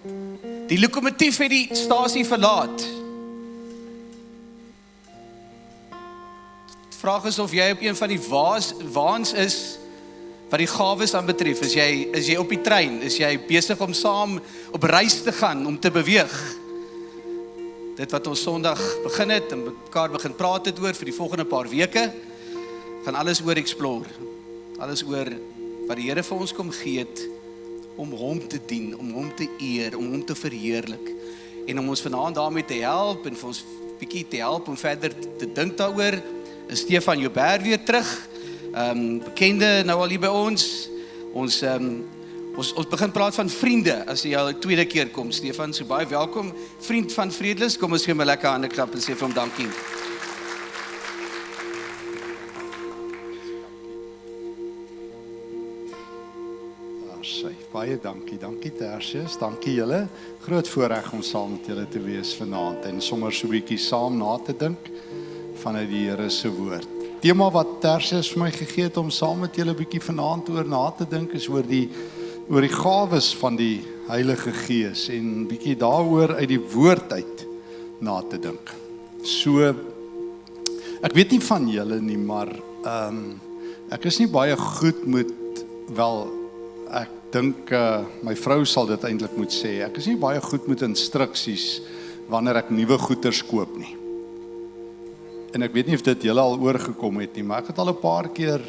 Die lokomotief het die stasie verlaat. Die vraag is of jy op een van die waans is, wat die gawes aan betref. Is jy op die trein? Is jy besig om saam op reis te gaan, om te beweeg? Dit wat ons Sondag begin het, en mekaar begin praat het oor vir die volgende paar weke, gaan alles oor explore. Alles oor wat die Here vir ons kom gee het, om hom te dien, om hom te eer, om hom te verheerlik. En om ons vanaand daarmee te help, en vir ons bietjie te help om verder te dink daaroor, is Stefan Joubert weer terug. Bekende nou al hier by ons. Ons begin praat van vriende, as jy al tweede keer kom, Stefan, so baie welkom, vriend van Vredelus, kom ons gee my lekker hande klap en sê vir hom dankie. Baie dankie Tertius, dankie julle, groot voorreg om saam met julle te wees vanaand, en sommer so 'n bietjie saam na te dink, vanuit die Here se woord. Tema wat Tertius vir my gegee het om saam met julle 'n bietjie vanaand oor na te dink, is oor die gawes van die Heilige Gees, en bietjie daaroor uit die woord uit na te dink. So, ek weet nie van julle nie, maar ek is nie baie goed met, ek dink my vrou sal dit eintlik moet sê, ek is nie baie goed met instruksies wanneer ek nuwe goeders koop nie. En ek weet nie of dit julle al oorgekom het nie, maar ek het al 'n paar keer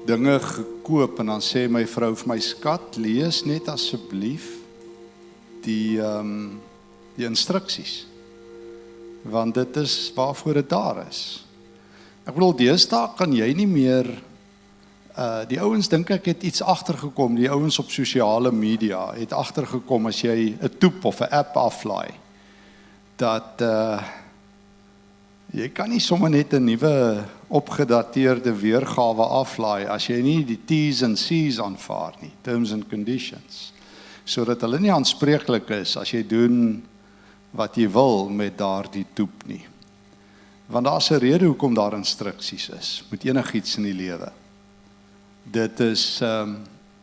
dinge gekoop, en dan sê my vrou vir my, skat, lees net asseblief die instruksies, want dit is waarvoor dit daar is. Ek bedoel, deesdae kan jy nie meer, die ouens dink ek het iets agtergekom, die ouens op sosiale media het agtergekom, as jy 'n toep of 'n app aflaai, dat jy kan nie sommer net 'n nuwe opgedateerde weergawe aflaai as jy nie die T's en C's aanvaar nie, terms and conditions, sodat hulle nie aanspreeklik is as jy doen wat jy wil met daardie toep nie. Want daar's 'n rede hoekom daar instruksies is met enigiets in die lewe. Dit is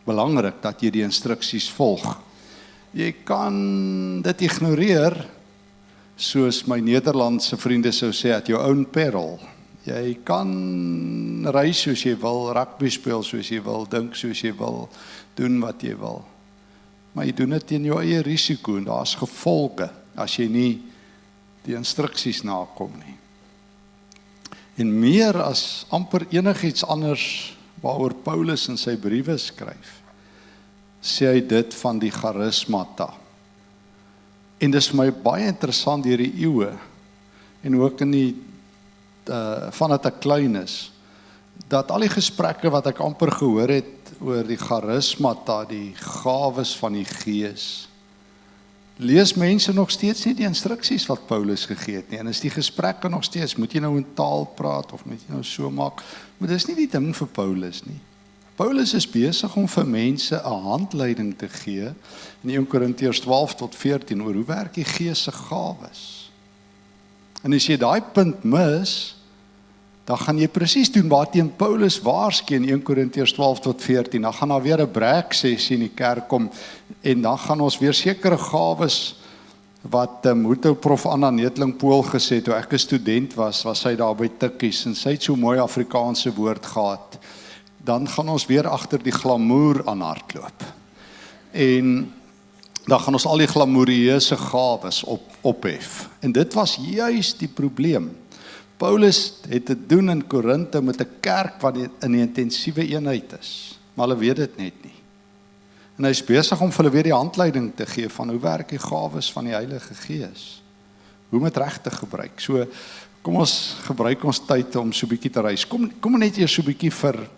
belangrik dat jy die instruksies volg. Jy kan dit ignoreer, soos my Nederlandse vriende sou sê, at jou own peril. Jy kan reis soos jy wil, rugby speel soos jy wil, dink soos jy wil, doen wat jy wil. Maar jy doen dit teen jou eie risiko, en daar's gevolge as jy nie die instruksies nakom nie. En meer as amper enigiets anders waaroor Paulus in sy briewe skryf, sê hy dit van die charismata. En dis vir my baie interessant deur die eeue, en ook in die, vandat ek klein is, dat al die gesprekke wat ek amper gehoor het oor die charismata, die gawes van die Gees, lees mense nog steeds nie die instruksies wat Paulus gegee het nie, en is die gesprekke nog steeds, moet jy nou in taal praat, of moet jy nou so maak, maar dis nie die ding vir Paulus nie. Paulus is besig om vir mense 'n handleiding te gee, in 1 Korintiërs 12 tot 14, oor hoe werk die Gees se gawes. En as jy daai punt mis, dan gaan jy presies doen waarteen Paulus waarsku in 1 Korintiërs 12 tot 14, dan gaan daar weer 'n breeksessie in die kerk kom, en dan gaan ons weer sekere gawes, wat hoe het prof Anna Neteling-Pool gesê, toe ek 'n student was sy daar by Tikkies, en sy het so mooi Afrikaanse woord gehad, dan gaan ons weer agter die glamour aan hardloop, en dan gaan ons al die glamourieuse gawes ophef, en dit was juist die probleem. Paulus het te doen in Korinthe met 'n kerk wat in 'n intensiewe eenheid is, maar hulle weet dit net nie. En hy is besig om vir hulle weer die handleiding te gee van hoe werk die gawes van die Heilige Gees, hoe om dit reg te gebruik. So, kom ons gebruik ons tyd om so 'n bietjie te reis. Kom net eers so 'n bietjie vir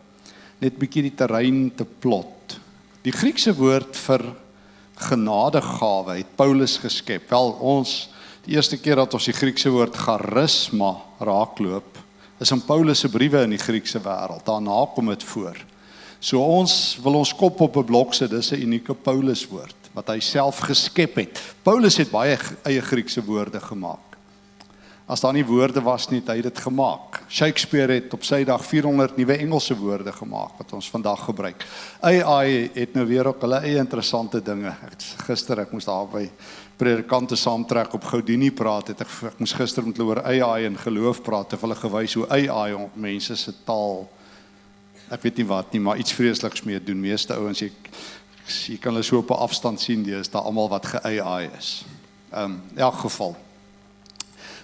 net bietjie die terrein te plot. Die Griekse woord vir genadegawe het Paulus geskep. Wel, die eerste keer dat ons die Griekse woord charisma raakloop, is in Paulus se briewe in die Griekse wêreld. Daarna kom dit voor. So ons wil ons kop op 'n blok sit, dis 'n unieke Paulus woord wat hy self geskep het. Paulus het baie eie Griekse woorde gemaak. As daar nie woorde was nie, het hy dit gemaak. Shakespeare het op sy dag 400 nuwe Engelse woorde gemaak, wat ons vandag gebruik. AI het nou weer ook hulle eie interessante dinge. Ek moes daar by predikante saamtrek op Goudini praat, ek moes gister met hulle oor AI en geloof praat, het hulle gewys hoe AI op mense se taal, ek weet nie wat nie, maar iets vreesliks mee doen. Meeste ouens, jy kan hulle so op 'n afstand sien, die is daar almal wat ge-AI is. In elk geval.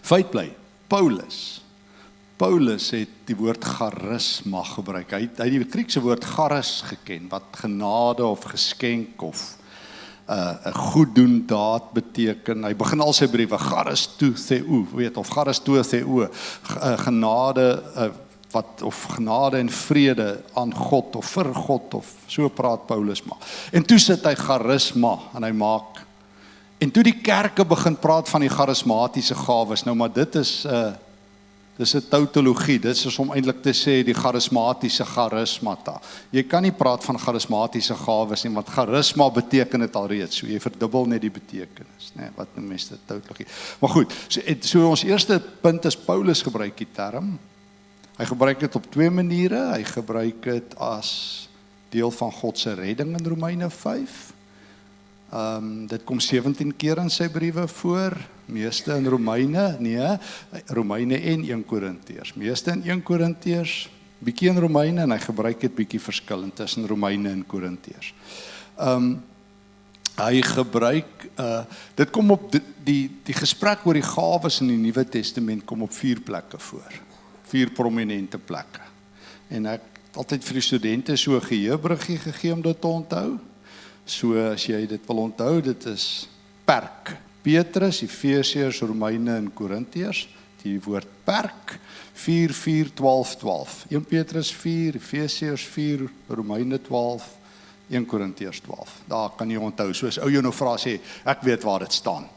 Feit bly, Paulus het die woord charisma gebruik. Hy het die Griekse woord charis geken, wat genade of geskenk of 'n goed doen daad beteken. Hy begin al sy briewe charis to theo, of charis to theo, genade of genade en vrede aan God of vir God of so praat Paulus maar. En toe sit hy charisma en hy maak. En toe die kerke begin praat van die charismatiese gawes, nou maar dit is 'n tautologie, dit is om eintlik te sê die charismatiese charismata. Jy kan nie praat van charismatiese gawes nie, want charisma beteken dit alreeds, so jy verdubbel net die betekenis, nee, wat noem mens dit, tautologie. Maar goed, so ons eerste punt is Paulus gebruik die term. Hy gebruik dit op 2 maniere, hy gebruik dit as deel van God se redding in Romeine 5. Dit kom 17 keer in sy briewe voor, meeste in Romeine en 1 Korintiërs, meeste in 1 Korintiërs, bietjie in Romeine en hy gebruik dit bietjie verskillend tussen Romeine en Korintiërs. Hy gebruik, dit kom op die gesprek oor die gawes in die Nuwe Testament kom op 4 plekke voor, 4 prominente plekke. En ek het altyd vir die studente so 'n geheuebruggie gegee om dit te onthou. So as jy dit wil onthou, dit is perk. Petrus, Efesiërs, Romeine en Korintiërs, die woord perk, 4, 4, 12, 12. 1 Petrus 4, Efesiërs 4, Romeine 12, 1 Korintiërs 12. Daar kan jy onthou, soos ou jou nou vra sê, ek weet waar dit staan.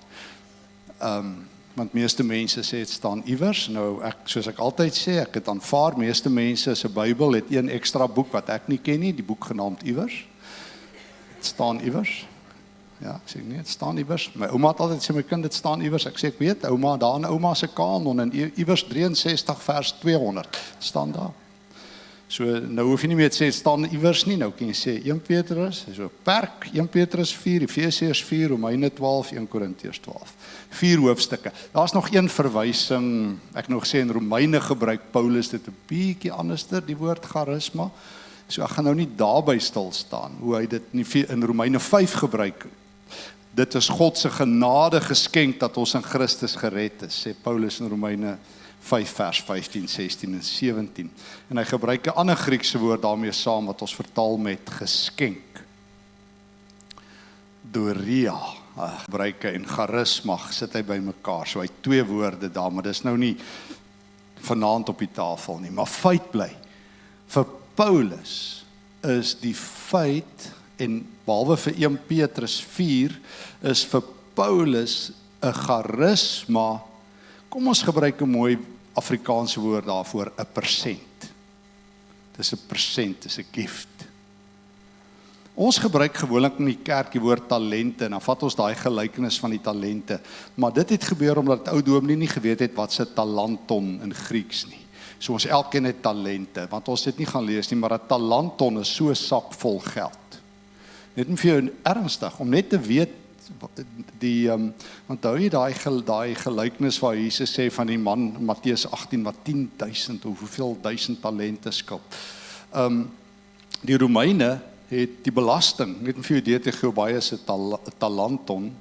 Want meeste mense sê het staan iewers. Nou, soos ek altyd sê, ek het aanvaar, meeste mense se Bybel het 1 ekstra boek wat ek nie ken nie, die boek genaamd iewers. Het staan iewers. Ja, ek sê nee, het staan iewers. My ouma het altyd sê, my kind, het staan iewers. Ek sê, ek weet, ouma, daar in ouma se kanon, en iewers 63 vers 200, het staan daar. So, nou hoef jy nie meer te sê, het staan iewers nie, nou kan jy sê, 1 Petrus, so perk, 1 Petrus 4, Efesiërs 4, Romeine 12, 1 Korintiërs 12. 4 hoofstukke. Daar is nog een verwysing, ek nou gesê, in Romeine gebruik Paulus dit 'n bietjie anderster, die woord charisma. So ek gaan nou nie daarby stil staan, hoe hy dit in Romeine 5 gebruik. Dit is God se genade geskenk dat ons in Christus gered is, sê Paulus in Romeine 5 vers 15, 16 en 17. En hy gebruik 'n ander Griekse woord daarmee saam wat ons vertaal met geskenk. Doria gebruik hy en charisma sit hy by mekaar. So hy het 2 woorde daar, maar dis nou nie vanaand op die tafel nie, maar feit bly. Vir Paulus is die feit, en behalwe vir 1 Petrus 4, is vir Paulus 'n charisma, kom ons gebruik 'n mooi Afrikaanse woord daarvoor, 'n persent. Dis 'n persent, dis 'n gift. Ons gebruik gewoonlik in die kerk die woord talente, en dan vat ons daai gelykenis van die talente, maar dit het gebeur omdat ou dominee nie geweet het wat se talanton in Grieks nie. So ons elkeen het talente, want ons het nie gaan lees nie, maar 'n talanton is so 'n sak vol geld. Net vir jou ernstig, om net te weet, onthou jy daai gelykenis waar Jesus sê van die man, Matteus 18, wat 10.000 of hoeveel 1000 talente skuld. Die Romeine het die belasting, net vir jou idee te gee, baie is 'n talanton,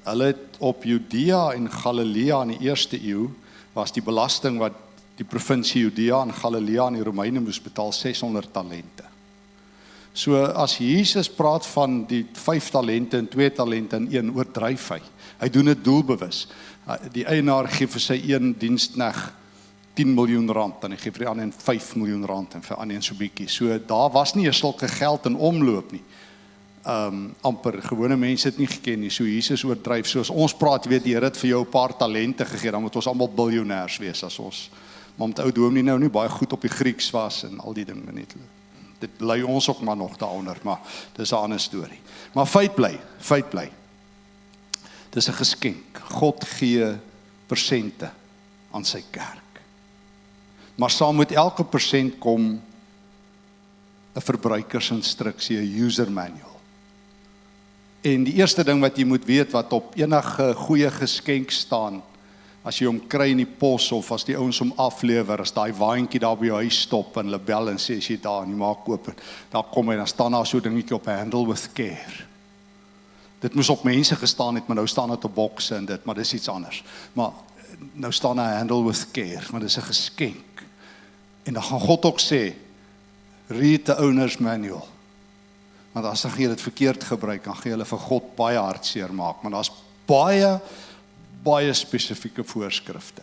hulle het op Judea en Galilea in die 1ste eeu, was die belasting wat die provinsie Judea en Galilea en die Romeine moes betaal 600 talente. So as Jesus praat van die 5 talente en 2 talente en 1, oordryf hy. Hy doen dit doelbewus. Die eienaar gee vir sy een diensknegt 10 miljoen rand, en hy gee vir die ander 5 miljoen rand, en vir ander een so bietjie. So daar was nie 'n sulke geld in omloop nie. Amper, gewone mense het nie geken nie, so Jesus oordryf, soos ons praat, jy weet, die Here het vir jou 'n paar talente gegee, dan moet ons almal biljoenêrs wees, as ons, maar met ou dominee nou nie baie goed op die Grieks was, en al die dinge net. Dit lei ons ook maar nog daaronder, maar dis 'n ander storie. Maar feit bly. Dis 'n geskenk. God gee persente aan sy kerk. Maar saam met elke persent kom 'n verbruikersinstruksie, 'n user manual. En die eerste ding wat jy moet weet, wat op enige goeie geskenk staan, as jy hom kry in die pos, of as die ouens hom aflewer, as daai waantjie daar by jou huis stop, en hulle bel en sê, as jy daar nie maak oop, dan kom hy, dan staan daar so dingetjie op, handle with care. Dit moes op mense gestaan het, maar nou staan dit op bokse en dit, maar dis iets anders. Maar nou staan daar handle with care, maar dis 'n geskenk. En dan gaan God ook sê, read the owner's manual. Want as jy dit verkeerd gebruik, dan gaan jy hulle vir God baie hartseer maak. Maar daar's baie spesifieke voorskrifte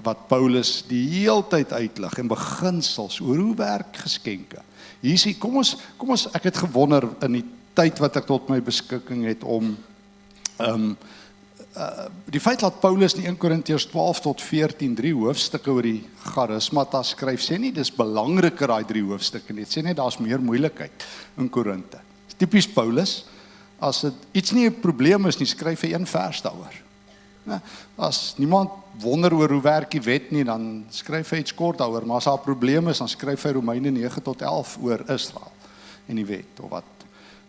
wat Paulus die heeltyd uitlig en beginsels oor hoe werk geskenke. Hier sê, kom ons, ek het gewonder in die tyd wat ek tot my beskikking het om die feit dat Paulus in 1 Korintiërs 12 tot 14 3 hoofstukke oor die charismata skryf, sê nie dis belangriker daai 3 hoofstukke nie, sê net daar's meer moeilikheid in Korinte. Tipies Paulus, as dit iets nie 'n probleem is nie, skryf hy 1 vers daaroor. As niemand wonder oor hoe werk die wet nie, dan skryf hy iets kort daaroor, maar as daar 'n probleem is, dan skryf hy Romeine 9 tot 11 oor Israel en die wet of wat.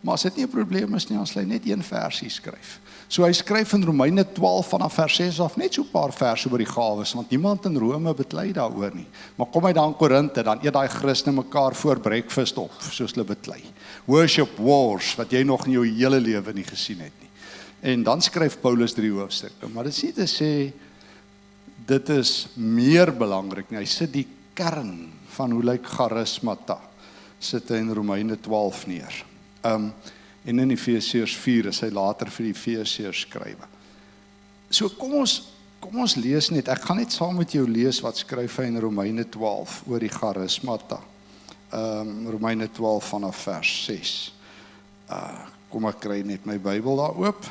Maar as dit nie 'n probleem is nie, dan sal hy net 1 versie skryf. So hy skryf in Romeine 12 vanaf vers 6 af net so 'n paar verse oor die gawes, want niemand in Rome beklei daaroor nie. Maar kom hy dan in Korinte, dan eet daai Christene mekaar voor breakfast op, soos hulle beklei. Worship wars, wat jy nog in jou hele lewe nie gesien het nie. En dan skryf Paulus 3 hoofstukke, maar dit is nie te sê, dit is meer belangrik nie. Hy sit die kern van hoe lyk charismata, sit hy in Romeine 12 neer. En in Efesiërs 4 is hy later vir die Efesiërs skrywe. So kom ons lees net, ek gaan net saam met jou lees wat skryf hy in Romeine 12 oor die charismata. Romeine 12 vanaf vers 6. Kom ek kry net my Bybel daar oop.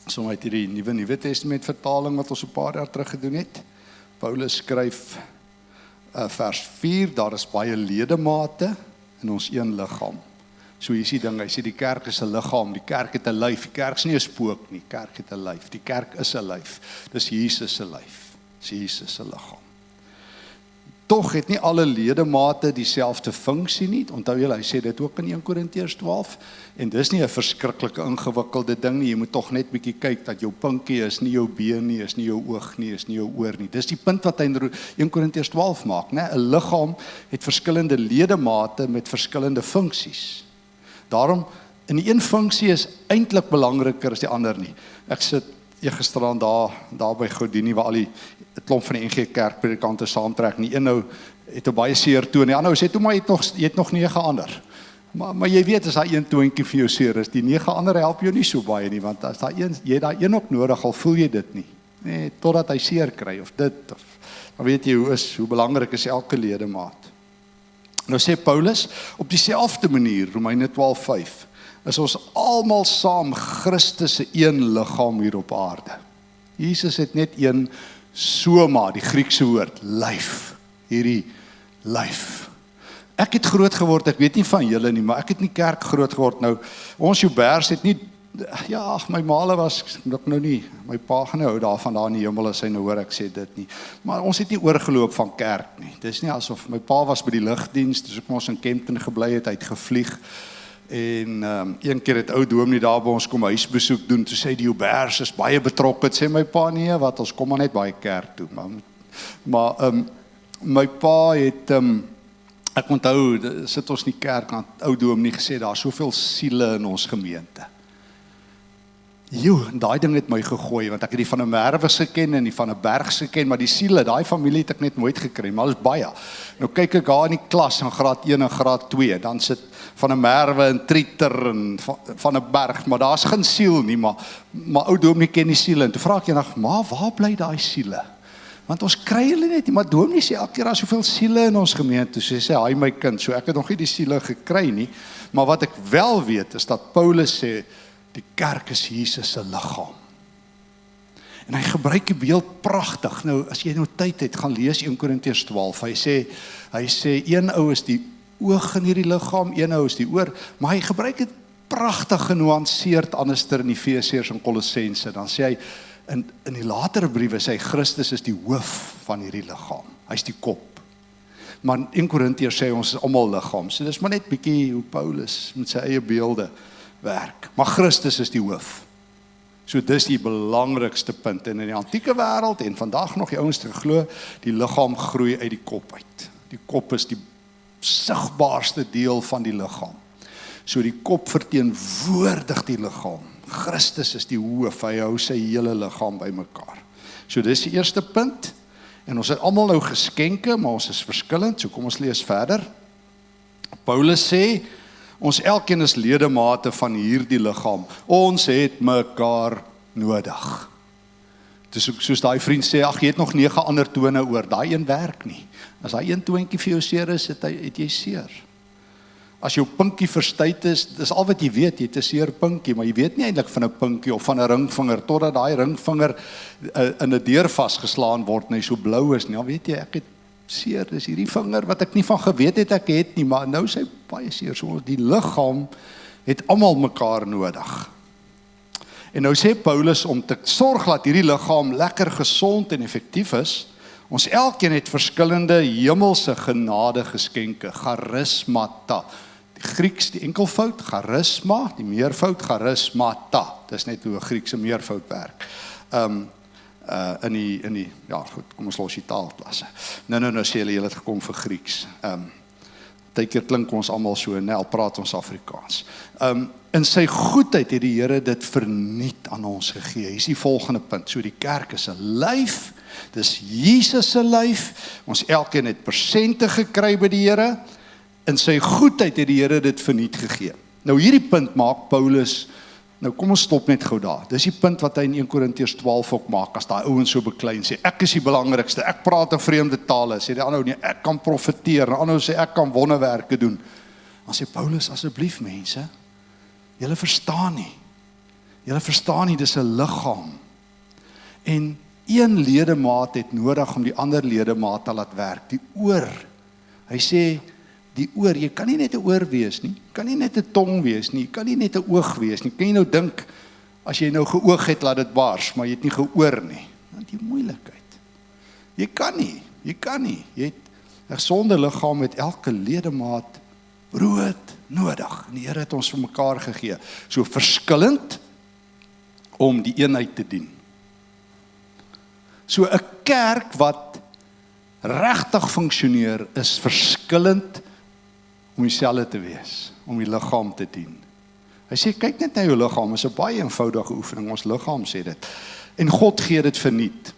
So uit hierdie Nuwe Testament vertaling wat ons 'n paar jaar terug gedoen het. Paulus skryf vers 4, daar is baie ledemate in ons een liggaam. So hier is die ding, hy sê die kerk is 'n liggaam, die kerk het 'n lyf, die kerk is nie 'n spook nie, die kerk het 'n lyf, die kerk is 'n lyf, dis Jesus se lyf, dis Jesus se liggaam. Tog het nie alle ledemate dieselfde funksie nie, onthou julle, hy sê dit ook in 1 Korintiërs 12, en dis nie 'n verskriklike ingewikkelde ding nie, jy moet tog net bietjie kyk, dat jou pinkie is nie jou been nie, is nie jou oog nie, is nie jou oor nie, dis die punt wat hy in 1 Korintiërs 12 maak, né? 'n liggaam het verskillende ledemate met verskillende funksies. Daarom, in die een funksie is eintlik belangriker as die ander nie. Ek sit gisteraan daar by Godini, waar al die klomp van die NG Kerkpredikante saamtrek, en die een nou het 'n baie seer toon, die ander sê, toe maar jy het nog 9 ander. Maar jy weet, as daai een toontjie vir jou seer is, die 9 ander help jou nie so baie nie, want as jy het daai een ook nodig, al voel jy dit nie. Nee, totdat hy seer kry, of dit, of dan weet jy hoe belangrik is elke ledemaat. Nou sê Paulus, op dieselfde manier, Romeine 12:5, is ons almal saam Christus se een liggaam hier op aarde. Jesus het net een soma, die Griekse woord, lyf, hierdie lyf. Ek het groot geword, ek weet nie van julle nie, maar ek het nie kerk groot geword. Nou, ons Joubers het nie, ja, my maale was, ek nou nie, my pa gaan nou hou daarvan daar in die hemel as hy nou hoor ek sê dit nie, maar ons het nie oorgeloop van kerk nie. Dit is nie asof, my pa was by die lugdiens, dus ek ons in Kempton gebly het, hy het gevlieg, en een keer het ou dominee daar by ons kom huisbesoek doen, toe sê die Joubers is baie betrokke, sê my pa, nee, wat, ons kom maar net baie kerk toe, maar my pa het, ek onthou, sit ons in die kerk, en ou dominee gesê, daar is soveel siele in ons gemeente. En daai ding het my gegooi, want ek het die van 'n Merwe geken en die van 'n Berg geken, maar die siele, daai familie het ek net nooit gekry, maar dit is baie. Nou kyk ek daar in die klas, in graad 1 en graad 2, dan sit van 'n Merwe en Trieter en van 'n Berg, maar daar's geen siel nie, maar ou dominee ken die siele, en toe vra ek eendag, maar waar bly daai siele? Want ons kry hulle net nie, maar dominee sê elke keer daar soveel siele in ons gemeente, so sê hy my kind, so ek het nog nie die siele gekry nie, maar wat ek wel weet, is dat Paulus sê, die kerk is Jesus se liggaam. En hy gebruik die beeld pragtig. Nou, as jy nou tyd het, gaan lees 1 Korintiërs 12. Hy sê, een ou is die oog in hierdie liggaam, een ou is die oor, maar hy gebruik dit pragtig genuanceerd anderster in Efesiërs en Kolossense. Dan sê hy, In die latere briewe sê hy, Christus is die hoof van hierdie liggaam. Hy is die kop. Maar in Korintiërs sê ons is almal liggaam. So dis maar net bietjie hoe Paulus met sy eie beelde werk. Maar Christus is die hoof. So dis die belangrikste punt. En in die antieke wêreld en vandag nog die ouens te glo, die liggaam groei uit die kop uit. Die kop is die sigbaarste deel van die liggaam. So die kop verteenwoordig die liggaam. Christus is die hoof, hy hou sy hele liggaam bymekaar. So dis die eerste punt. En ons het almal nou geskenke, maar ons is verskillend, so kom ons lees verder. Paulus sê, ons elkeen is ledemate van hierdie liggaam. Ons het mekaar nodig. Dis soos daai vriend sê, ag jy het nog 9 ander tone oor, daai een werk nie. As daai een toontjie vir jou seer is, het jy seer. As jou pinkie verstuit is, dis al wat jy weet, jy het 'n seer pinkie, maar jy weet nie eintlik van 'n pinkie of van 'n ringvinger, totdat daai ringvinger in 'n deur vasgeslaan word en hy so blou is. Nou weet jy, ek het seer, dis hierdie vinger wat ek nie van geweet het ek het nie, maar nou is hy baie seer. So die liggaam het almal mekaar nodig. En nou sê Paulus om te sorg dat hierdie liggaam lekker gesond en effektief is, ons elkeen het verskillende hemelse genade geskenke, charismata. Die Grieks, die enkelvoud, charisma, die meervoud, charismata. Dis net hoe 'n Griekse meervoud werk. In die, ja goed, kom ons los die taalklasse. Nou sê julle het gekom vir Grieks. Partykeer klink ons almal so, al praat ons Afrikaans. In sy goedheid het die Here dit verniet aan ons gegee. Hier is die volgende punt. So die kerk is 'n lyf, dis Jesus se lyf. Ons elkeen het persente gekry by die Here. In sy goedheid het die Here dit verniet gegee. Nou hierdie punt maak Paulus, nou kom ons stop net gou daar. Dis die punt wat hy in 1 Korintiërs 12 ook maak, as daai ouens so beklein sê, ek is die belangrikste, ek praat in vreemde tale, sê die ander nie, ek kan profeteer, en ander sê, ek kan wonderwerke doen. Dan sê Paulus, asseblief mense, julle verstaan nie, dis 'n liggaam. En een ledemaat het nodig om die ander ledemaat te laat werk, die oor. Hy sê, die oor, jy kan nie net 'n oor wees nie, kan nie net 'n tong wees nie, kan nie net 'n oog wees nie. Kan jy nou dink, as jy nou geoog het, laat dit bars, maar jy het nie geoor nie. Dan die moeilikheid. Jy kan nie. Jy het 'n gesonde liggaam met elke ledemaat brood nodig. En die Here het ons vir mekaar gegee. So verskillend om die eenheid te dien. So 'n kerk wat regtig funksioneer is verskillend om dieselfde te wees, om die liggaam te dien. Hy sê, kyk net na jou liggaam, is 'n baie eenvoudige oefening, ons liggaam sê dit. En God gee dit verniet.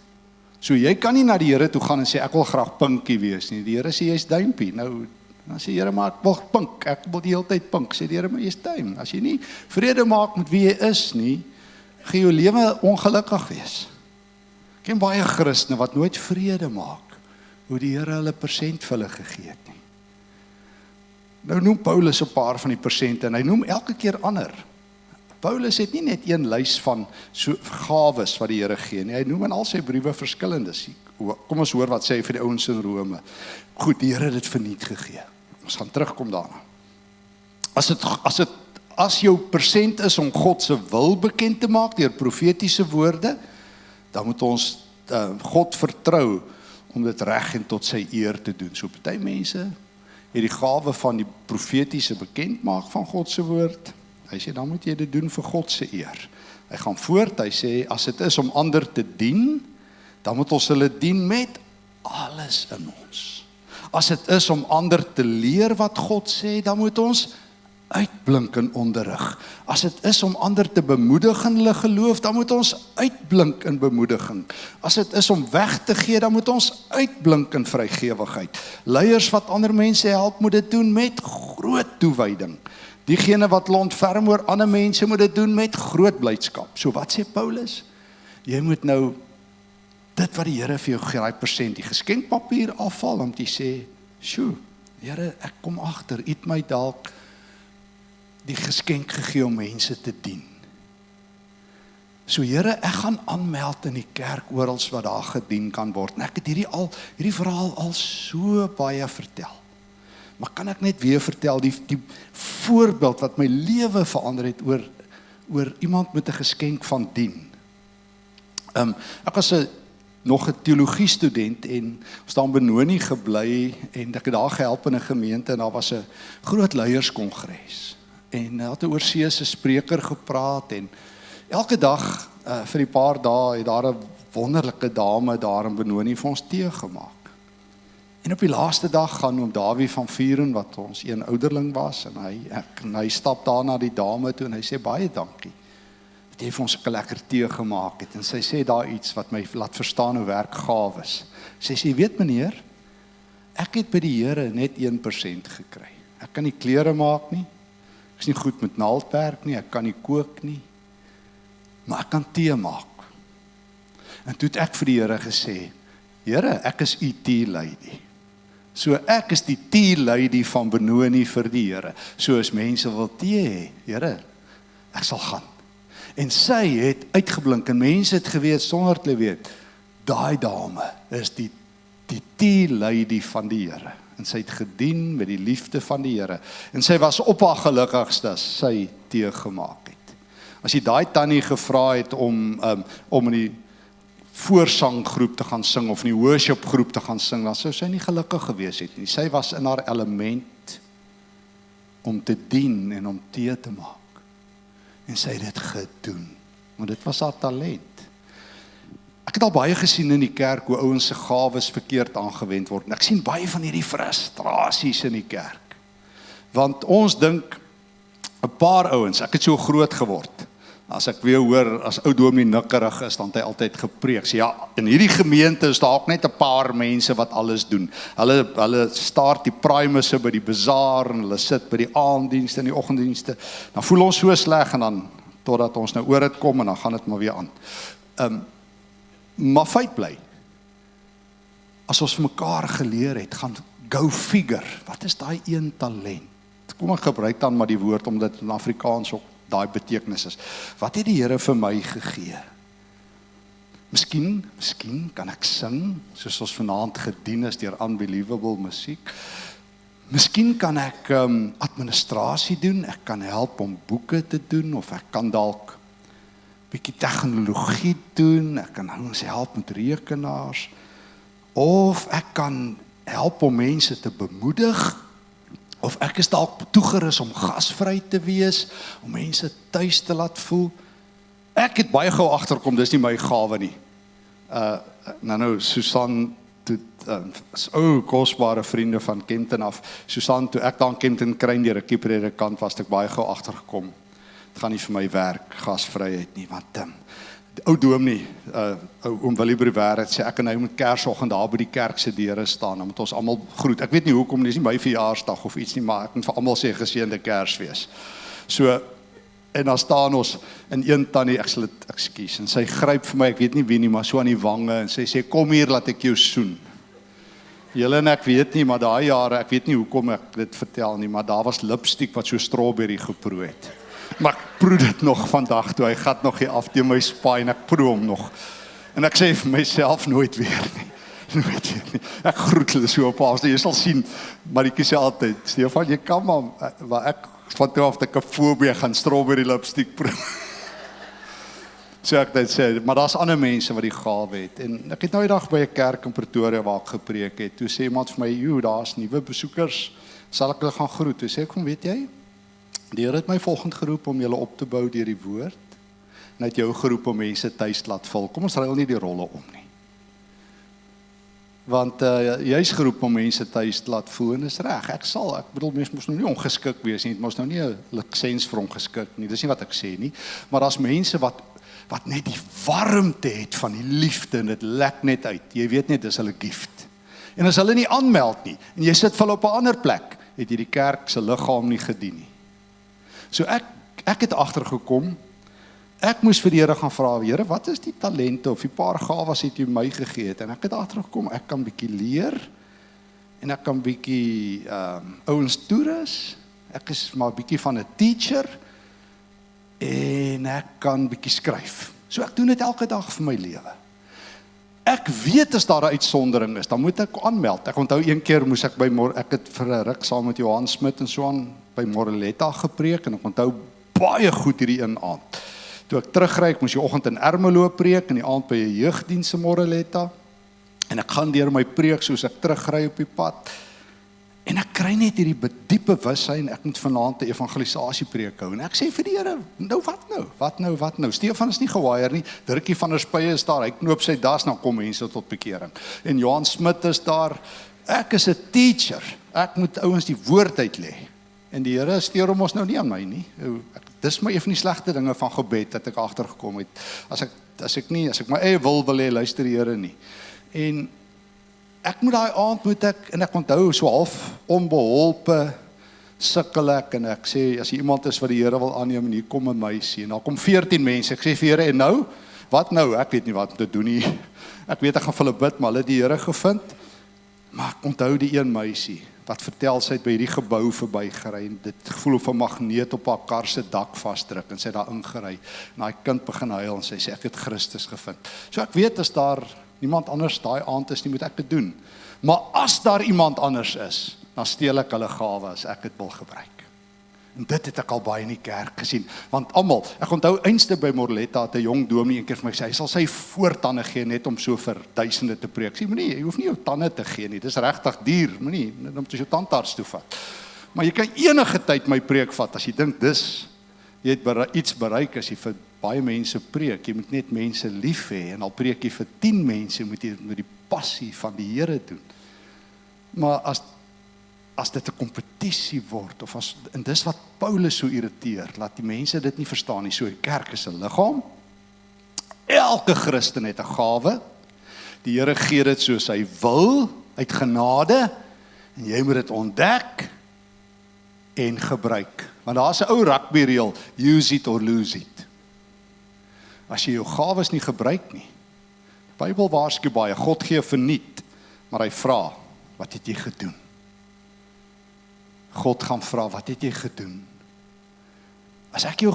So jy kan nie na die Here toe gaan en sê, ek wil graag pinkie wees nie. Die Here sê, jy's duimpie. Nou, dan sê Here, maar ek wil pink, ek wil die hele tyd pink. Sê die Here, maar jy's duim. As jy nie vrede maak met wie jy is nie, gaan jou lewe ongelukkig wees. Ek ken baie Christene wat nooit vrede maak, hoe die Here hulle persent vir hulle gegee het nie. Nou noem Paulus 'n paar van die persente en hy noem elke keer ander. Paulus het nie net een lys van so gawes wat die Here gee nie. Hy noem in al sy briewe verskillendes. Kom ons hoor wat sê hy vir die ouens in Rome. Goed, die Here het dit verniet gegee. Ons gaan terugkom daarna. As jou persent is om God se wil bekend te maak deur profetiese woorde, dan moet ons God vertrou om dit reg en tot sy eer te doen. So party mense het die gawe van die profetiese bekendmaak van God se woord. Hy sê, dan moet jy dit doen vir God se eer. Hy gaan voort, hy sê, as dit is om ander te dien, dan moet ons hulle dien met alles in ons. As dit is om ander te leer wat God sê, dan moet ons uitblink in onderrig. As dit is om ander te bemoedig in hulle geloof, dan moet ons uitblink in bemoediging. As dit is om weg te gee, dan moet ons uitblink in vrygewigheid. Leiers wat ander mense help, moet dit doen met groot toewyding. Diegene wat ontferm oor ander mense, moet dit doen met groot blydskap. So wat sê Paulus? Jy moet nou dit wat die Here vir jou gee, daai persent, die geskenkpapier afval om te sê, sjoe, Here, ek kom agter, U het my dalk die geskenk gegee om mense te dien. So Here, ek gaan aanmeld in die kerk orals wat daar gedien kan word. En ek het hierdie verhaal al so baie vertel. Maar kan ek net weer vertel, die voorbeeld wat my lewe verander het oor iemand met 'n geskenk van dien. Ek was nog 'n teologie student en ons daar in Benoni gebly en ek het daar gehelp in 'n gemeente en daar was 'n groot leierskongres. En het 'n oorseese spreker gepraat en elke dag vir die paar dae het daar 'n wonderlike dame daar in Benoni vir ons tee gemaak. En op die laaste dag gaan oom Dawie van Vuren wat ons een ouderling was en hy stap daar na die dame toe en hy sê baie dankie. Dat jy vir ons 'n lekker tee gemaak het en sy sê daar iets wat my laat verstaan hoe werk gawes. Sy sê, weet meneer, ek het by die Here net 1% gekry. Ek kan nie klere maak nie. Ek is nie goed met naaldwerk nie, ek kan nie kook nie. Maar ek kan tee maak. En toe het ek vir die Here gesê, Here, ek is u tea lady. So ek is die tea lady van Benoni vir die Here. So as mense wil tee hê, Here, ek sal gaan. En sy het uitgeblink en mense het geweet sonder te weet, daai dame is die tea lady van die Here. En sy het gedien met die liefde van die Here. En sy was op haar gelukkigste as sy tee gemaak het. As jy daai tannie gevra het om in die voorsanggroep te gaan sing of in die worshipgroep te gaan sing, dan sou sy nie gelukkig gewees het nie. Sy was in haar element om te dien en om tee te maak. En sy het dit gedoen, want dit was haar talent. Ek het al baie gesien in die kerk hoe ouens se gawes verkeerd aangewend word. En ek sien baie van hierdie frustrasies in die kerk. Want ons dink 'n paar ouens, ek het so groot geword. As ek weer hoor, as ou dominee nikkerig is, dan het hy altyd gepreek. So ja, in hierdie gemeente is daar ook net 'n paar mense wat alles doen. Hulle start die primesse by die bazaar en hulle sit by die aanddienste en die oggenddienste. Dan voel ons so sleg en dan totdat ons nou oor dit kom en dan gaan dit maar weer aan. Maar feit bly, as ons vir mekaar geleer het, gaan go figure, wat is daai een talent? Kom ek gebruik dan maar die woord, omdat in Afrikaans ook daai betekenis is. Wat het die Here vir my gegee? Miskien kan ek sing, soos ons vanaand gedien is deur unbelievable musiek. Miskien kan ek administrasie doen, ek kan help om boeke te doen, of ek kan dalk bietjie tegnologie doen, ek kan ons help met rekenaars, of ek kan help om mense te bemoedig, of ek is dalk toegerus om gasvry te wees, om mense tuis te laat voel. Ek het baie gou agterkom, dis nie my gawe nie. Susan, is kosbare vriende van Kempton af. Susan, toe ek daar in Kempton kry deur 'n kieppredikant was, ek baie gou agtergekom. Het gaan nie vir my werk, gasvryheid nie, want die ou dominee, oom Willie Brewer het sê, ek en hy moet Kersoggend daar by die kerk se deure staan, dan moet ons almal groet. Ek weet nie hoekom, dis nie my verjaarsdag of iets nie, maar ek moet vir almal sê geseënde Kersfees. So, en dan staan ons in een tannie, ek sal dit ekskuus, en sy gryp vir my, ek weet nie wie nie, maar so aan die wange, en sy sê, kom hier, laat ek jou soen. Julle en ek weet nie, maar daai jare, ek weet nie hoekom ek dit vertel nie, maar daar was lipstick wat so strawberry geproe het. Maar ek proe dit nog vandag toe, hy gat nog hier af teen my spaai en ek proe hom nog. En ek sê vir myself nooit weer nie. Nooit weer nie. Ek groet hulle so op haar, jy sal sien, Marieke sê altyd, Stefan, jy kan maar ek van toe af dat ek 'n fobie gaan strawberry lipstick proe. So ek dit sê, maar daar's ander mense wat die gawe het. En ek het nou die dag by 'n kerk in Pretoria waar ek gepreek het, toe sê iemand vir my, daar's nuwe besoekers, sal ek hulle gaan groet? Toe sê ek, kom weet jy, die Here het my volgende geroep om julle op te bou deur die woord, en het jou geroep om mense tuis laat vul. Kom ons ruil nie die rolle om nie. Want jy's geroep om mense tuis te laat voel, en is reg, ek bedoel, mense moes nou nie ongeskik wees nie, het moes nou nie 'n lisens vir ongeskik nie, dis nie wat ek sê nie, maar daar's mense wat net die warmte het van die liefde, en dit lek net uit, jy weet net, dis hulle gift. En as hulle nie aanmeld nie, en jy sit vir hulle op 'n ander plek, het jy die kerk se liggaam nie gedien nie. So ek het agtergekom, ek moes vir die Here gaan vra, Here, wat is die talente of die paar gawes het jy my gegee het? En ek het agtergekom, ek kan bietjie leer, en ek kan bietjie ouens toerus, ek is maar bietjie van 'n teacher, en ek kan bietjie skryf. So ek doen dit elke dag vir my lewe. Ek weet as daar 'n uitsondering is, dan moet ek aanmeld. Ek onthou een keer moes ek ek het vir 'n ruk saam met Johan Smit en so aan by Moreletta gepreek, en ek onthou baie goed hierdie een aand. Toe ek terugry, ek moes die oggend in Ermelo preek en die aand by 'n jeugdiens in Moreletta. En ek gaan deur my preek soos ek terugry op die pad. En ek kry net hierdie diepe bewussyn, ek moet vanaand 'n evangelisasiepreek hou. En ek sê vir die Here, nou wat nou? Stefan is nie gewaier nie, Dirkie van der Spy is daar, hy knoop sy das, nou kom mense tot bekering. En Johan Smit is daar, ek is 'n teacher, ek moet ouens die woord uit lê. En die Here steur hom ons nou nie aan my nie. Dis my een van die slegte dinge van gebed, dat ek agtergekom het. As ek my eie wil hê, luister die Here nie. En ek moet daai aand en ek onthou so half onbeholpe sukkel ek en ek sê as iemand is wat die Here wil aanneem en hier kom 'n meisie en daar kom 14 mense. Ek sê vir Here en nou, wat nou? Ek weet nie wat om te doen nie. Ek weet ek gaan vir hulle bid, maar hulle het die Here gevind. Maar ek onthou die een meisie wat vertel sy het by hierdie gebou verbygery en dit gevoel of 'n magneet op haar kar se dak vasdruk en sy het daar ingery. En daai kind begin huil en sy sê ek het Christus gevind. So ek weet as daar niemand anders daai aand is nie, moet ek dit doen. Maar as daar iemand anders is, dan steel ek hulle gawe as ek dit wil gebruik. En dit het ek al baie in die kerk gesien, want almal, ek onthou einste by Moreletta het 'n jong dominee een keer vir my sê, hy sal sy voortande gee net om so vir duisende te preek. Sê moenie, jy hoef nie jou tande te gee nie, dis regtig duur, moenie om te jou tandarts toe vat. Maar jy kan enige tyd my preek vat as jy dink jy het iets bereik as jy vir baie mense preek. Jy moet net mense lief hê en al preek jy vir 10 mense, moet jy met die passie van die Here doen. Maar as dit 'n kompetisie word en dis wat Paulus so irriteer, laat die mense dit nie verstaan nie. So die kerk is 'n liggaam. Elke Christen het 'n gawe. Die Here gee dit soos hy wil, uit genade, en jy moet dit ontdek en gebruik. Want daar's 'n ou rugby reël, use it or lose it. As jy jou gawes nie gebruik nie. Die Bybel waarsku baie, God gee verniet, maar hy vra, wat het jy gedoen? God gaan vra, wat het jy gedoen? As ek jou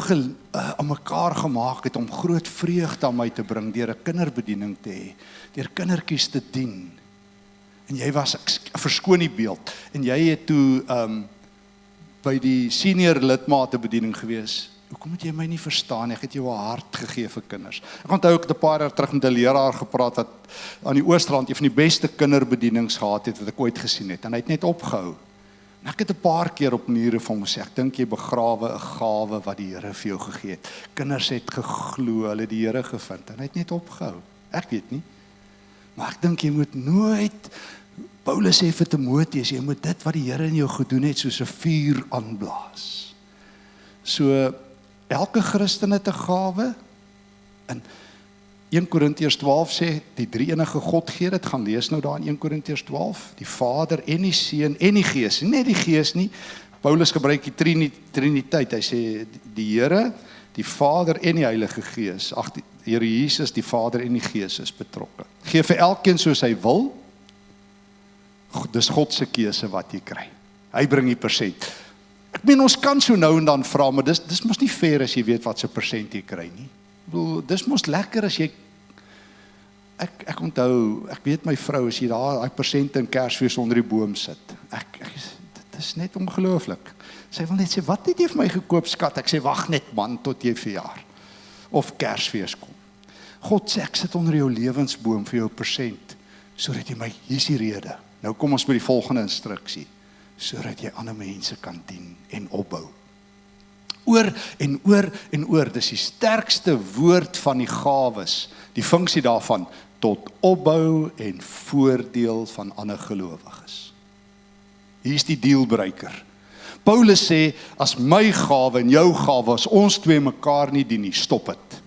aan mekaar gemaak het om groot vreugde aan my te bring, deur 'n kinderbediening te hê, deur kindertjies te dien, en jy was, verskoon die beeld, en jy het toe by die senior lidmate bediening gewees, hoekom het jy my nie verstaan? Ek het jou 'n hart gegee vir kinders. Ek onthou ek het 'n paar jaar terug met 'n leraar gepraat wat aan die Oostrand een van die beste kinderbedienings gehad het wat ek ooit gesien het, en hy het net opgehou. En ek het 'n paar keer op maniere van hom gesê, ek dink jy begrawe 'n gawe wat die Here vir jou gegee het. Kinders het geglo, hulle die Here gevind, en hy het net opgehou. Ek weet nie. Maar ek dink jy moet nooit, Paulus sê vir Timoteus, jy moet dit wat die Here in jou gedoen het, soos 'n vuur aanblaas. So, elke Christen het 'n gawe, en 1 Korintiërs 12 sê, die drie-enige God gee dit, gaan lees nou daar in 1 Korintiërs 12, die Vader en die Seun en die Gees, net die Gees nie, Paulus gebruik die Triniteit, hy sê, die Here, die Vader en die Heilige Gees, die Here Jesus, die Vader en die Gees is betrokke. Gee vir elkeen soos hy wil, dis God se keuse wat jy kry, hy bring die persent. Ek meen, ons kan so nou en dan vra, maar dis mos nie fair as jy weet wat se persent jy kry nie. Ek bedoel, dis mos lekker as jy, ek onthou, ek weet my vrou, as jy daai persente in Kersfees onder die boom sit, dit is net ongelooflik. Sy wil net sê, wat het jy vir my gekoop, skat? Ek sê, wag net man, tot jy verjaar, of Kersfees kom. God sê, ek sit onder jou lewensboom vir jou persent, sodat jy my, hier is die rede, nou kom ons by die volgende instruksie, sodat jy ander mense kan dien en opbou. Oor en oor en oor, dis die sterkste woord van die gawes, die funksie daarvan, tot opbou en voordeel van ander gelowiges. Hier is die dealbreaker. Paulus sê, as my gawe en jou gawe, as ons twee mekaar nie dien nie, stop het.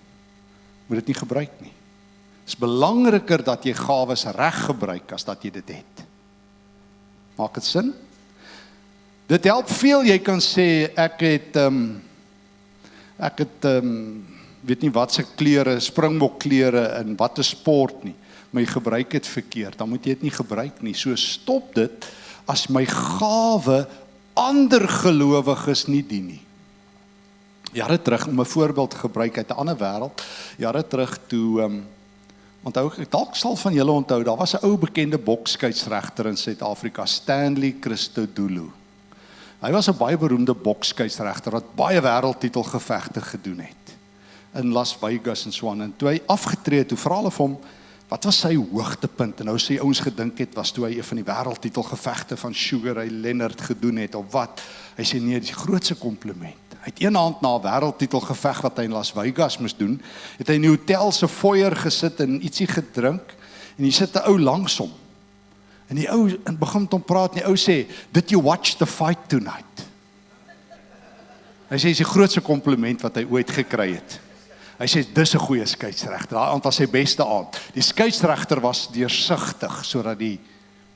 Moet dit nie gebruik nie. Het is belangriker dat jy gawes reg gebruik, as dat jy dit het. Maak het sin? Dit help veel, jy kan sê, ek het weet nie wat se klere, springbokklere en wat 'n sport nie, maar jy gebruik het verkeerd, dan moet jy dit nie gebruik nie. So stop dit as my gawe ander gelowiges nie dien nie. Jare terug, om 'n voorbeeld te gebruik uit 'n ander wêreld, jare terug toe, onthou ek, dalk sal van julle onthou, daar was 'n ou bekende bokskeieregter in Suid-Afrika, Stanley Christodoulou. Hy was 'n baie beroemde bokskeieregter wat baie wêreldtitelgevegte gedoen het. in Las Vegas en so aan. En toe hy afgetree het, toe vra hulle vir hom, wat was sy hoogtepunt? En nou sê ouens gedink het, was toe hy een van die wêreldtitelgevegte van Sugar Ray Leonard gedoen het, of wat? Hy sê nee, die grootste compliment. Hy het een aand na 'n wêreldtitelgeveg wat hy in Las Vegas moes doen, het hy in die hotel se foyer gesit en ietsie gedrink, en hier sit 'n ou langs hom. En die ou begin met hom praat, en die ou sê, "Did you watch the fight tonight?" Hy sê, is die grootste compliment wat hy ooit gekry het. Hy sê, dis 'n goeie skeieregter. Daai aand was sy beste aand. Die skeieregter was deursigtig, sodat die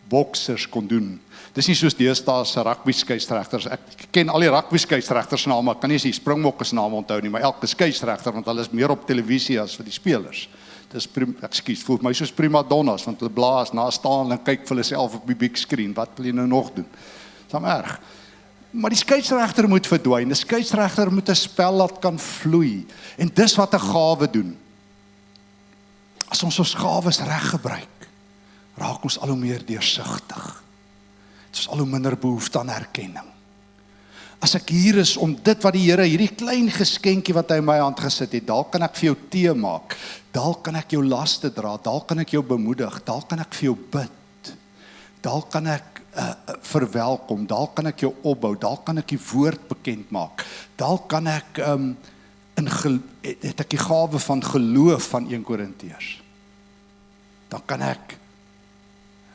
boksers kon doen. Dis nie soos deesdae se rugby skeieregters. Ek ken al die rugby skeieregters name, ek kan nie eens die Springbokke se name onthou nie, maar elke skeieregter, want hulle is meer op televisie as vir die spelers. Dis voel my soos prima donnas, want hulle blaas na staan en kyk vir hulle self op die big screen. Wat wil jy nou nog doen? Dis dan erg. Maar die skeieregter moet verdwyn. Die skeieregter moet 'n spel laat kan vloei. En dis wat 'n gawe doen. As ons gawes reg gebruik, raak ons al hoe meer deursigtig. Dit is al hoe minder behoefte aan erkenning. As ek hier is om dit wat die Here, hierdie klein geskenkie wat hy in my hand gesit het, daar kan ek vir jou tee maak, daar kan ek jou laste dra, daar kan ek jou bemoedig, daar kan ek vir jou bid, daar kan ek verwelkom, daar kan ek jou opbou, daar kan ek die woord bekend maak, daar kan ek het ek die gawe van geloof van 1 Korintiërs. Dan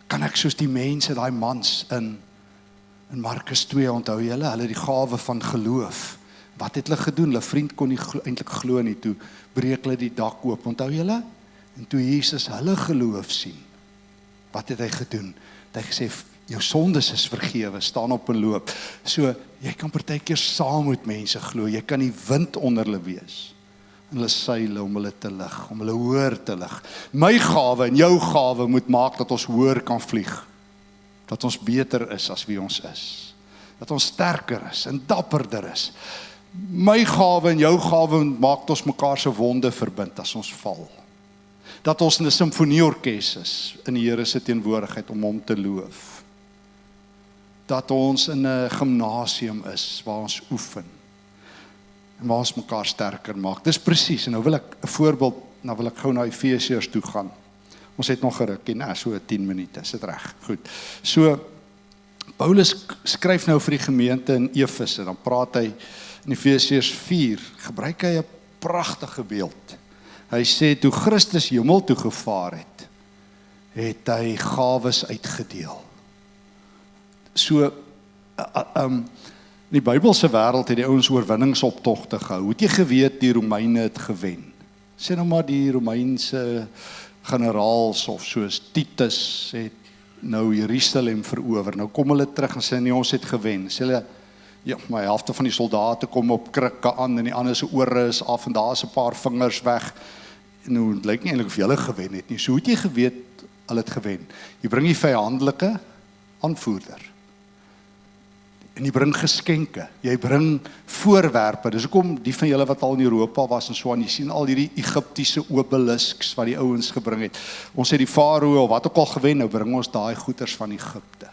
kan ek soos die mense, daai mans in Markus 2, onthou julle, hulle het die gawe van geloof. Wat het hulle gedoen? Hulle vriend kon nie eintlik glo nie, toe breek hulle die dak oop, onthou julle? En toe Jesus hulle geloof sien, wat het hy gedoen? Het hy gesê, jou sondes is vergewe, staan op en loop. So, jy kan partykeer saam met mense glo, jy kan die wind onder hulle wees, en hulle seile om hulle te lig, om hulle hoër te lig. My gawe en jou gawe moet maak dat ons hoër kan vlieg, dat ons beter is as wie ons is, dat ons sterker is en dapperder is. My gawe en jou gawe maak dat ons mekaar se wonde verbind as ons val. Dat ons in 'n simfonieorkes is, in die Here se teenwoordigheid om hom te loof. Dat ons in 'n gimnasium is, waar ons oefen, en waar ons mekaar sterker maak. Dis presies, en nou wil ek 'n voorbeeld, nou wil ek gou na Efesiërs toe gaan. Ons het nog geruk, so 10 minute, is dit reg? Goed. So, Paulus skryf nou vir die gemeente in Efese, dan praat hy in Efesiërs 4, gebruik hy 'n pragtige beeld. Hy sê, toe Christus hemel toe gevaar het, het hy gawes uitgedeel. So, in die Bybelse wêreld het die ouens oorwinningsoptogte gehou. Het jy geweet die Romeine het gewen? Sê nou maar die Romeinse generaals of soos Titus het nou Jerusalem verower. Nou kom hulle terug en sê nee, ons het gewen. Sê hulle, ja, maar die helfte van die soldate kom op krikke aan en die ander se ore is af en daar is 'n paar vingers weg. En nou het lyk nie eintlik of hulle gewen het nie. So het jy geweet hulle het gewen. Jy bring die vyandelike aanvoerder. En jy bring geskenke, jy bring voorwerpe. Dis hoekom die van julle wat al in Europa was en so aan, jy sien al hierdie Egiptiese obelisks wat die ouens gebring het. Ons het die farao of wat ook al gewen, nou bring ons daai goeders van Egipte.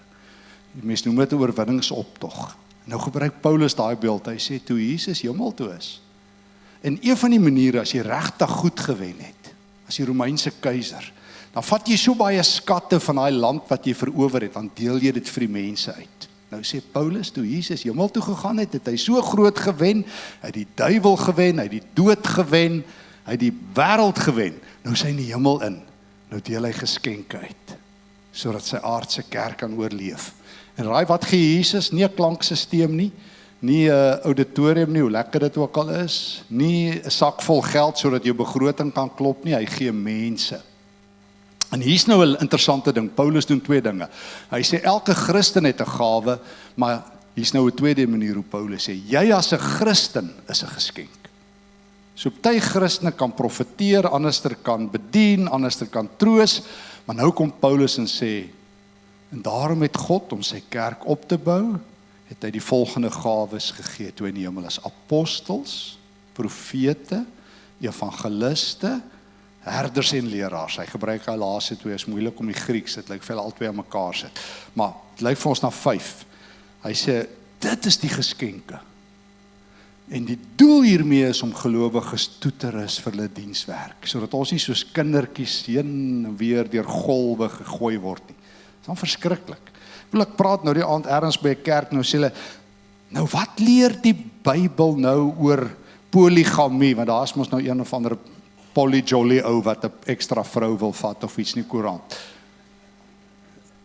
Die mense noem dit 'n oorwinningsoptog. Nou gebruik Paulus daai beeld. Hy sê toe Jesus hemel toe is. En een van die maniere as jy regtig goed gewen het, as die Romeinse keiser, dan vat jy so baie skatte van daai land wat jy verower het, dan deel jy dit vir die mense uit. Nou sê Paulus, toe Jesus hemel toe gegaan het, het hy so groot gewen, hy het die duiwel gewen, hy het die dood gewen, hy het die wêreld gewen. Nou is hy in die hemel in. Nou deel hy geskenke uit, sodat sy aardse kerk kan oorleef. En raai wat gee Jesus? Nie 'n klanksysteem nie, nie 'n auditorium nie, hoe lekker dit ook al is, nie 'n sak vol geld sodat jou begroting kan klop nie, hy gee mense. En hier's nou 'n interessante ding, Paulus doen 2 dinge. Hy sê elke Christen het 'n gawe, maar hier's nou 'n tweede manier hoe Paulus sê, jy as 'n Christen is 'n geskenk. So party Christene kan profeteer, anderster kan bedien, anderster kan troos, maar nou kom Paulus en sê, en daarom het God om sy kerk op te bou, het hy die volgende gawes gegee toe in die hemel is: apostels, profete, evangeliste, herders en leraars. Hy gebruik hy laaste 2, is moeilik om die Grieks, dit lyk vir hulle albei aan mekaar sit. Maar dit lyk vir ons na 5. Hy sê, dit is die geskenke. En die doel hiermee is om gelowiges toe te rus vir hulle dienswerk, sodat ons nie soos kindertjies heen en weer deur golwe gegooi word nie. Dit is dan verskriklik. Ek praat nou die aand ergens by 'n kerk, nou sê hulle, nou wat leer die Bybel nou oor polygamie, want daar is mos nou een of ander polyjolly ou wat 'n ekstra vrou wil vat of iets in die koerant.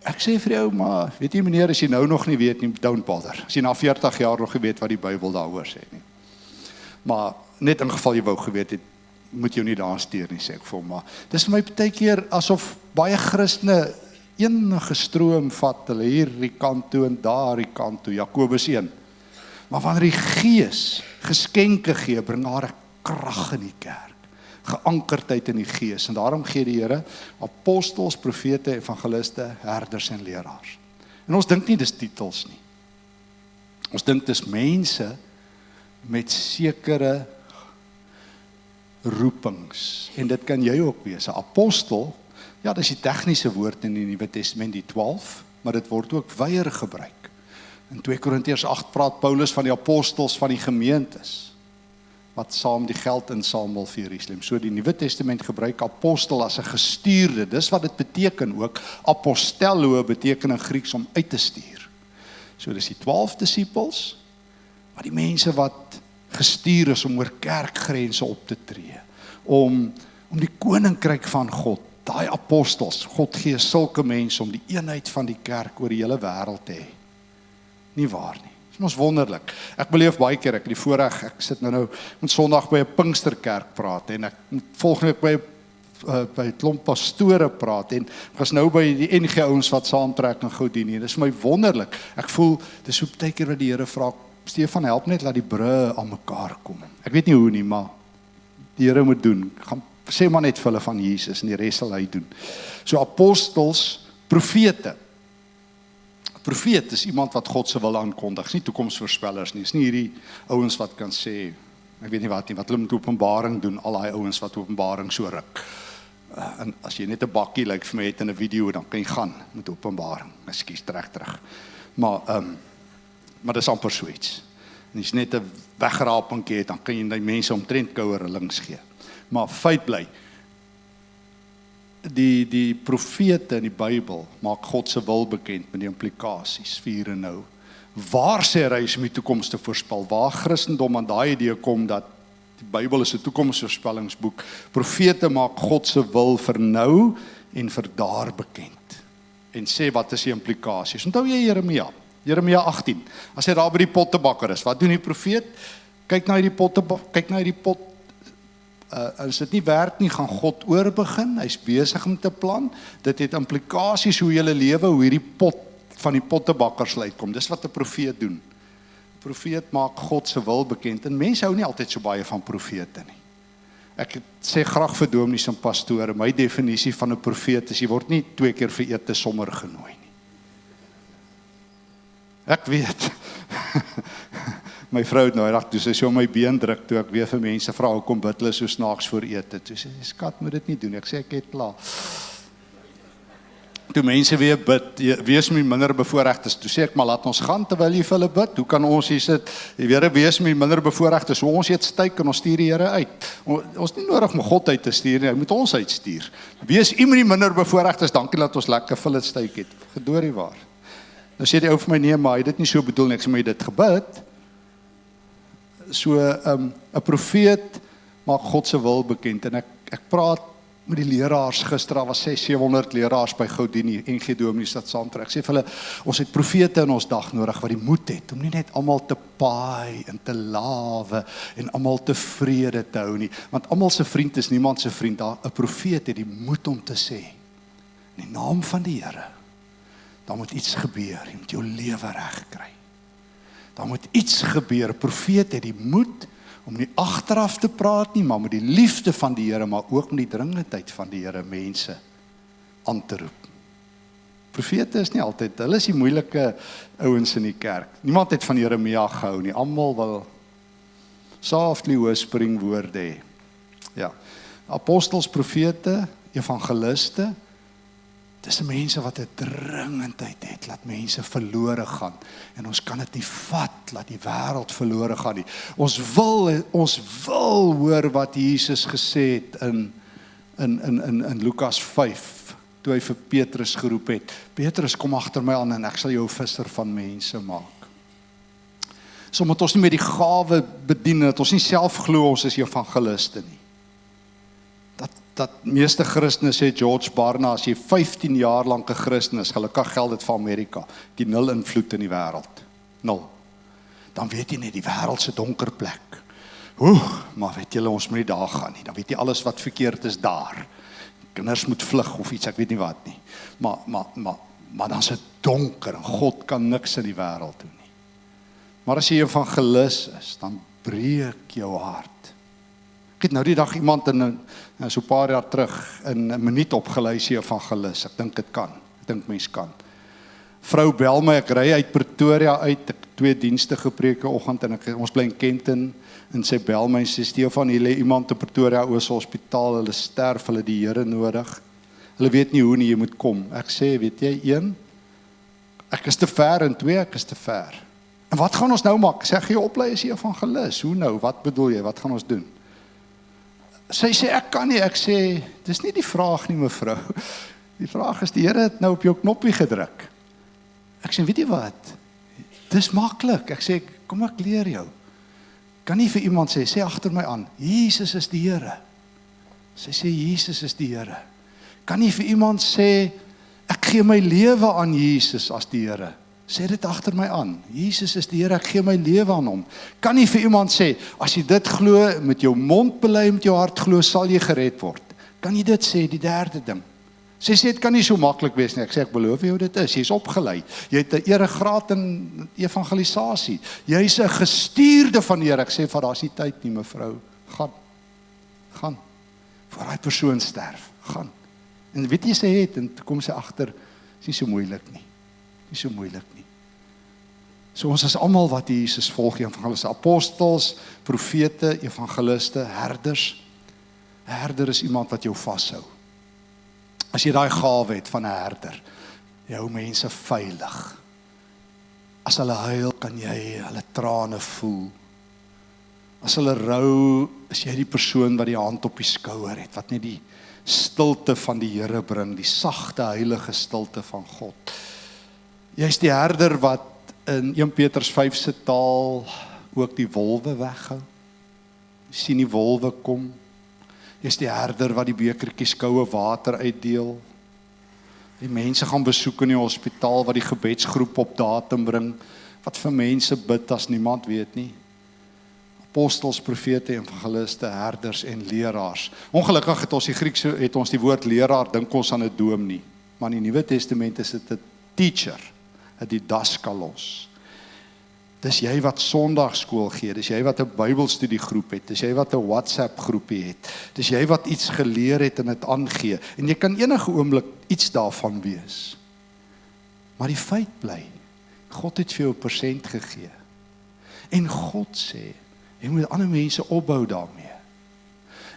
Ek sê vir jou, maar weet jy meneer, as jy nou nog nie weet nie, don't bother. As jy na 40 jaar nog nie weet wat die Bybel daaroor sê nie. Maar net in geval jy wou geweet het, moet jy nie daar steur nie, sê ek vir hom. Maar dis vir my baie keer asof baie Christene enige stroom vat, hulle hierdie kant toe en daardie kant toe, Jakobus 1. Maar wanneer die Gees geskenke gee, bring haar 'n krag in die kerk, geankerdheid in die Gees, en daarom gee die Here apostels, profete, evangeliste, herders en leraars. En ons dink nie dis titels nie. Ons dink dis mense met sekere roepings, en dit kan jy ook wees. 'n Apostel, ja, dis die tegniese woord in die Nuwe Testament, die 12, maar dit word ook wyeer gebruik. In 2 Korintiërs 8 praat Paulus van die apostels van die gemeentes, wat saam die geld insamel vir Jerusalem. So die Nuwe Testament gebruik apostel as 'n gestuurde, dis wat dit beteken ook. Apostello beteken in Grieks om uit te stuur. So dis die 12 disippels, maar die mense wat gestuur is om oor kerkgrense op te tree, om die koninkryk van God, daai apostels, God gee sulke mense om die eenheid van die kerk oor die hele wêreld te hê. Nie waar nie. Dit is mos wonderlik. Ek beleef baie keer, ek het die voorreg, ek sit nou met Sondag by 'n Pinksterkerk praat, en ek moet volgende week by 'n klomp pastore praat, en ek was nou by die NG ouens wat saamtrek in Goudinie. Dit is my wonderlik. Ek voel, dis so baie keer wat die Here vra, Stefan, help net laat die brûe aan mekaar kom. Ek weet nie hoe nie, maar die Here moet doen. Gaan sê maar net vir hulle van Jesus, en die res sal hy doen. So apostels, profete. Profeet is iemand wat God se wil aankondig, is nie toekomsvoorspellers nie, is nie hierdie ouens wat kan sê, ek weet nie wat hulle met openbaring doen, al die ouens wat openbaring so ruk. En as jy net 'n bakkie lyk vir my het in 'n video, dan kan jy gaan met openbaring. Ekskuus, terug. Maar dis amper so iets. En as jy net 'n wegrapingkie het, dan kan jy die mense omtrent kouer links gee. Maar feit bly, die profete in die Bybel maak God se wil bekend met die implikasies vir hier en nou. Waar sê hy is om die toekoms te voorspel? Waar Christendom aan daai idee kom dat die Bybel is 'n toekomsvoorspellingsboek. Profete maak God se wil vir nou en vir daar bekend. En sê wat is die implikasies? Onthou jy Jeremia 18. As hy daar by die pottebakker is, wat doen die profeet? Kyk na hierdie pot. As dit nie werk nie, gaan God oorbegin. Hy's besig om te plan. Dit het implikasies hoe julle lewe, hoe hierdie pot van die pottebakker sal uitkom. Dis wat 'n profeet doen. Profeet maak God se wil bekend. En mense hou nie altyd so baie van profete nie. Ek sê graag vir dominees en pastore, my definisie van 'n profeet is, jy word nie 2 keer vir ete sommer genooi nie. Ek weet. My vrou het nou eendag, toe sy so my been druk, toe ek weer vir mense vra, hoekom bid hulle so snaaks voor ete? Toe sê sy, skat, moet dit nie doen. Ek sê, ek het klaar. Toe mense weer bid, wees my minder bevoorregtes, toe sê ek, maar laat ons gaan terwyl jy vir hulle bid. Hoe kan ons hier sit? Die Here, wees my minder bevoorregtes. So ons eet steak en ons stuur die Here uit. Ons nie nodig om God uit te stuur nie, hy moet ons uitstuur. Wees iemand minder bevoorregtes, dankie dat ons lekker fillet steak het. Gedoorie waar. Nou sê die ou vir my, nee, maar hy het dit nie so bedoel nie. Ek sê, maar jy dit gebid. So 'n profeet maak God se wil bekend, en ek praat met die leraars gister, daar was 600-700 leraars by Goudinie, NG Dominees wat saamtrek. Ek sê vir hulle, ons het profete in ons dag nodig wat die moed het om nie net almal te paai en te lawe en almal tevrede te hou nie, want almal se vriend is niemand se vriend. 'n Profeet het die moed om te sê, in die naam van die Here, daar moet iets gebeur, jy moet jou lewe reg kry. Daar moet iets gebeur. 'n Profeet het die moed om nie agteraf te praat nie, maar met die liefde van die Here, maar ook met die dringendheid van die Here mense aan te roep. Profete is nie altyd, hulle is die moeilike ouens in die kerk. Niemand het van Jeremia gehou nie. Almal wil softly whispering woorde hê. Ja. Apostels, profete, evangeliste, Dis mense wat 'n dringendheid het, laat mense verlore gaan. En ons kan dit nie vat, laat die wêreld verlore gaan nie. Ons wil hoor wat Jesus gesê het in Lukas 5, toe hy vir Petrus geroep het. Petrus, kom agter my aan en ek sal jou visser van mense maak. So omdat ons nie met die gawe bedien, dat ons nie self glo ons is evangeliste nie. Dat meeste Christene, sê George Barna, as jy 15 jaar lank 'n Christen is, gelukkig geld dit vir Amerika, die 0 invloed in die wêreld. 0. Dan weet jy net, die wêreld se donker plek. Maar weet julle, ons moet nie daar gaan nie. Dan weet jy alles wat verkeerd is daar. Kinders moet vlug of iets, ek weet nie wat nie. Maar dan is dit donker en God kan niks in die wêreld doen nie. Maar as jy evangelis is, dan breek jou hart. Ek het nou die dag iemand so 'n paar jaar terug in 'n minuut opgelys evangelis. Ek dink dit kan. Ek dink mens kan. Vrou bel my, ek ry uit Pretoria uit, ek 2 dienste gepreek 'n oggend en ons bly in Kenton en sy bel my en sê Stefan, hier lê iemand in Pretoria Oos Hospitaal, hulle sterf, hulle die Here nodig. Hulle weet nie hoe nie, jy moet kom. Ek sê, weet jy, 1, ek is te ver en 2, ek is te ver. En wat gaan ons nou maak? Sê jy oplei as evangelis? Hoe nou? Wat bedoel jy? Wat gaan ons doen? Sy sê, ek kan nie, ek sê, dis nie die vraag nie mevrou. Die vraag is, die Here het nou op jou knoppie gedruk. Ek sê, weet jy wat? Dis maklik. Ek sê, kom ek leer jou. Kan nie vir iemand sê agter my aan, Jesus is die Here. Sy sê, Jesus is die Here. Kan nie vir iemand sê, ek gee my lewe aan Jesus as die Here. Sê dit agter my aan. Jesus is die Here, ek gee my lewe aan hom. Kan nie vir iemand sê, as jy dit glo, met jou mond bely, met jou hart glo, sal jy gered word. Kan jy dit sê, die derde ding? Sy sê, dit kan nie so maklik wees nie. Ek sê, ek beloof jou dit is. Jy is opgelei. Jy het 'n eregraad in evangelisasie. Jy is 'n gestuurde van die Here. Ek sê, van daar's nie tyd nie, mevrou. Gaan. Voor daai persoon sterf. Gaan. En weet jy, sy het, en toe kom sy agter, is nie so moeilik nie. Nie so moeilik nie. So ons is almal wat Jesus volg, evangeliste, apostels, profete, evangeliste, herders. 'n Herder is iemand wat jou vashou. As jy daai gawe het van 'n herder, jy hou mense veilig. As hulle huil, kan jy hulle trane voel. As hulle rou, is jy die persoon wat die hand op die skouer het, wat net die stilte van die Here bring, die sagte, heilige stilte van God. Jy is die herder wat in 1 Petrus 5 se taal ook die wolwe weghou. Jy sien die wolwe kom. Jy is die herder wat die bekertjies koue water uitdeel. Die mense gaan besoek in die hospitaal, wat die gebedsgroep op datum bring, wat vir mense bid as niemand weet nie. Apostels, profete, evangeliste, herders en leraars. Ongelukkig het ons die Griekse, het ons die woord leraar, dink ons aan 'n dom nie. Maar in die Nuwe Testament is dit 'n teacher, 'n didaskalos. Dis jy wat Sondagskool gee, dis jy wat 'n Bybelstudiegroep het, dis jy wat 'n WhatsApp groepie het, dis jy wat iets geleer het en dit aangee. En jy kan enige oomblik iets daarvan wees. Maar die feit bly, God het vir jou 'n persent gegee. En God sê, jy moet ander mense opbou daarmee.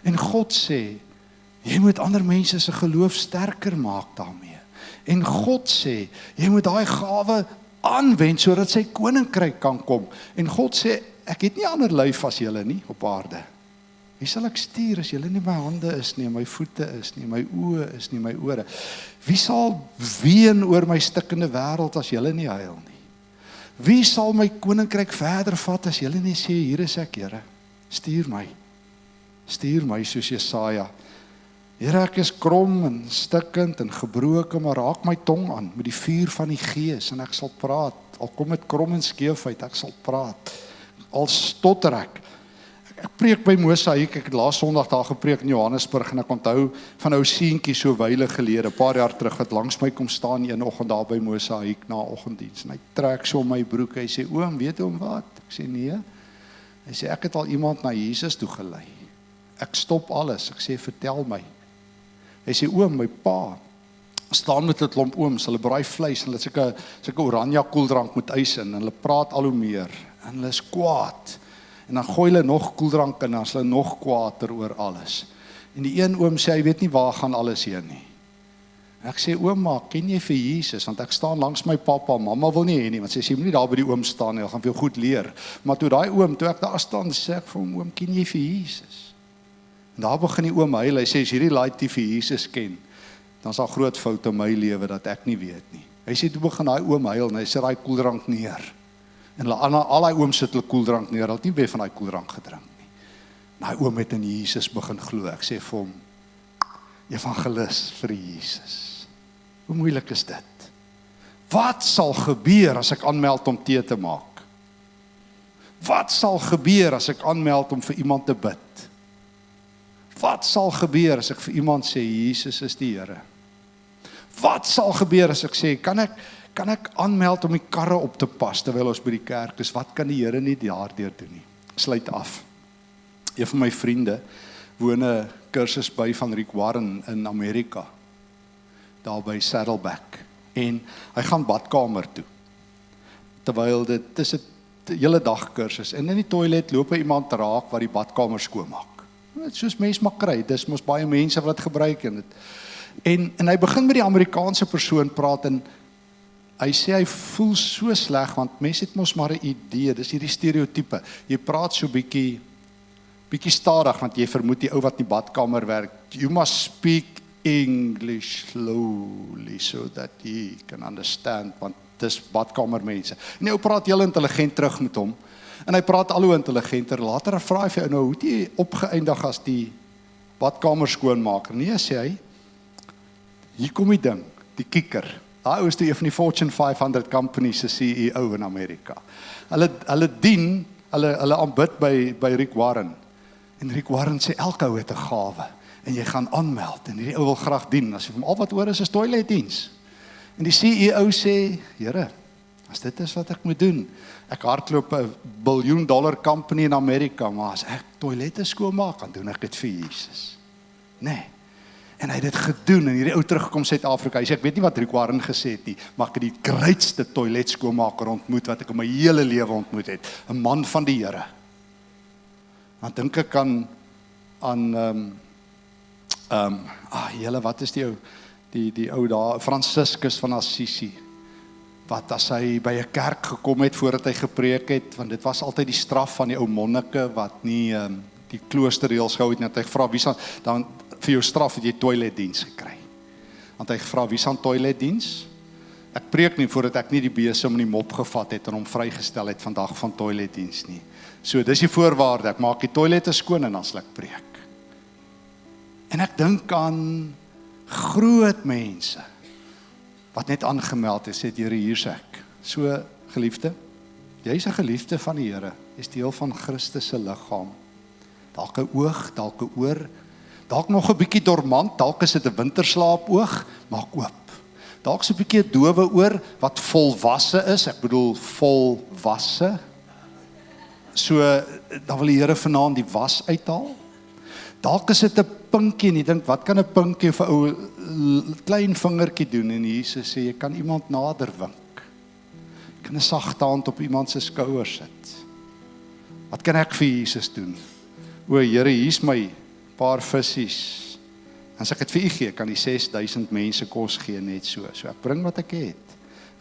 En God sê, jy moet ander mense se geloof sterker maak daarmee. En God sê, jy moet daai gawe aanwend sodat sy koninkryk kan kom. En God sê, ek het nie ander lyf as julle nie op aarde. Wie sal ek stuur as julle nie my hande is nie, my voete is nie, my oë is nie, my ore? Wie sal ween oor my stikkende wêreld as julle nie huil nie? Wie sal my koninkryk verder vat as julle nie sê, hier is ek, Here, stuur my soos Jesaja. Here, ek is krom en stikkend en gebroken, maar raak my tong aan met die vuur van die Gees en ek sal praat. Al kom met krom en skeefheid, ek sal praat. Al stotter ek. Ek preek by Mosaïek, ek het laas Sondag daar gepreek in Johannesburg en ek onthou van ou seentjie so wyle gelede, 'n paar jaar terug, wat langs my kom staan een oggend daar by Mosaïek na oggenddiens en hy trek so my broek, hy sê, oom, weet jy om wat? Ek sê, nee. Hy sê, ek het al iemand na Jesus toe gelei. Ek stop alles, ek sê, vertel my. Hy sê, oom, my pa staan met 'n klomp ooms, hulle braai vleis en hulle het sulke oranje koeldrank met ys in en hulle praat al hoe meer en hulle is kwaad. En dan gooi hulle nog koeldrank in en dan is hulle nog kwaader oor alles. En die een oom sê, hy weet nie waar gaan alles heen nie. Ek sê, ouma, ken jy vir Jesus? Want ek staan langs my pappa, mamma wil nie hê nie, want sy sê, jy moet nie daar by die oom staan nie, hy gaan vir jou goed leer. Maar toe ek daar staan, sê ek vir hom, oom, ken jy vir Jesus? En daar begin die oom huil, hy sê, as hierdie laaitie vir Jesus ken, dan is daar groot fout in my lewe dat ek nie weet nie. Hy sê, toe begin hy oom huil, en hy sit daai koeldrank neer. En al die ooms sit hulle koeldrank neer, hulle het nie baie van die koeldrank gedrink nie. En die oom het in Jesus begin glo. Ek sê vir hom, evangelis vir Jesus. Hoe moeilik is dit? Wat sal gebeur as ek aanmeld om tee te maak? Wat sal gebeur as ek aanmeld om vir iemand te bid? Wat sal gebeur as ek vir iemand sê, Jesus is die Here? Wat sal gebeur as ek sê, kan ek aanmeld om die karre op te pas, terwyl ons by die kerk is? Wat kan die Here nie daardeur doen nie? Sluit af. Een van my vriende woon 'n kursus by van Rick Warren in Amerika, daar by Saddleback, en hy gaan badkamer toe, terwyl dit is 'n hele dag kursus, en in die toilet loop iemand raak wat die badkamer skoonmaak. Dit soos mens maar kry, dis mos baie mense wat gebruik en hy begin met die Amerikaanse persoon praat, en hy sê hy voel so sleg, want mense het mos maar 'n idee, dis hierdie stereotype, jy praat so bietjie stadig, want jy vermoed die ou wat in die badkamer werk, you must speak English slowly, so that he can understand, want dis badkamermense. En die ou praat heel intelligent terug met hom, en hy praat al hoe intelligenter, later vra hy vir jou, nou, hoe het jy opgeëindig as die badkamer skoonmaker? Nee, sê hy, hier kom die ding, die kikker. Daai ou is toe een van die Fortune 500 companies se CEO in Amerika. Hulle aanbid by Rick Warren. En Rick Warren sê, elke ou het 'n gawe, en jy gaan aanmeld, en hierdie ou wil graag dien, as jy van al wat oor is toiletdiens. En die CEO sê, Here, as dit is wat ek moet doen, ek hardloop 'n biljoen-dollar company in Amerika, maar as ek toilette skoonmaak, dan doen ek dit vir Jesus. Nee. En hy het dit gedoen, en hierdie ou teruggekom Suid-Afrika, hy sê, ek weet nie wat Rick Warren gesê het nie, maar ek het die grootste toilet skoonmaker ontmoet, wat ek in my hele lewe ontmoet het, 'n man van die Here. Dan dink ek wat is die ou, die ou daar, Franciscus van Assisi, wat as hy by 'n kerk gekom het, voordat hy gepreek het, want dit was altyd die straf van die ou monnike, wat nie die kloosterreëls gehou het, net hy gevra, wie sal, dan vir jou straf het jy toiletdiens gekry. Want hy gevra, wie sal toiletdiens? Ek preek nie, voordat ek nie die besem in die mop gevat het, en hom vrygestel het vandag van toiletdiens nie. So, dis die voorwaarde, ek maak die toilette skoon, en dan sal ek preek. En ek dink aan groot mense, wat net aangemeld is, het Here, hier sê ek. So, geliefde, jy is 'n geliefde van die Here, jy is deel van Christus se liggaam. Dalk 'n oog, dalk 'n oor, dalk nog 'n bietjie dormant, dalk is dit 'n winterslaap oog, maak oop. Dalk so 'n bietjie 'n dowe oor, wat volwasse is, ek bedoel volwasse. So, dan wil die Here vanaand die was uithaal. Dalk is dit 'n pinkie, en jy dink, wat kan 'n pinkie vir 'n klein vingertjie doen? En Jesus sê, jy kan iemand nader wink. Jy kan 'n sagte hand op iemand se skouer sit. Wat kan ek vir Jesus doen? O Here, hier's my paar visies. As ek dit vir u gee, kan die 6000 mense kos gee net so. So ek bring wat ek het.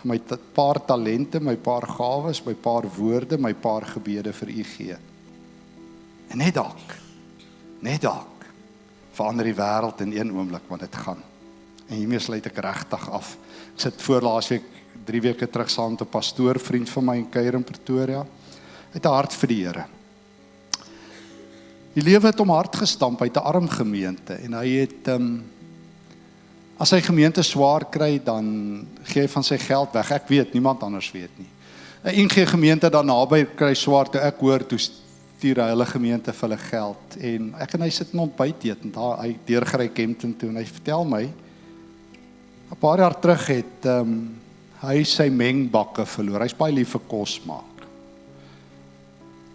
My paar talente, my paar gawes, my paar woorde, my paar gebede vir u gee. En net dalk, verander die wêreld in een oomblik, want dit gaan. En hiermee sluit ek regtig af. Ek sit voor laasweek, 3 weke terug, saam met 'n pastoor, vriend van my in Kuier in Pretoria. Hy het 'n hart vir die Here. Die lewe het hom hard gestamp uit 'n arm gemeente, en hy het, as hy gemeente swaar kry, dan gee hy van sy geld weg. Ek weet, niemand anders weet nie. 'n NG gemeente dan naby kry swaar, toe ek hoor, toe stuur hy hulle gemeente vir hulle geld, en ek en hy sit in ontbyt eet, en daar, hy deurgery Kempton toe, en hy vertel my, 'n paar jaar terug het hy sy mengbakke verloor, hy's baie lief vir kos maak.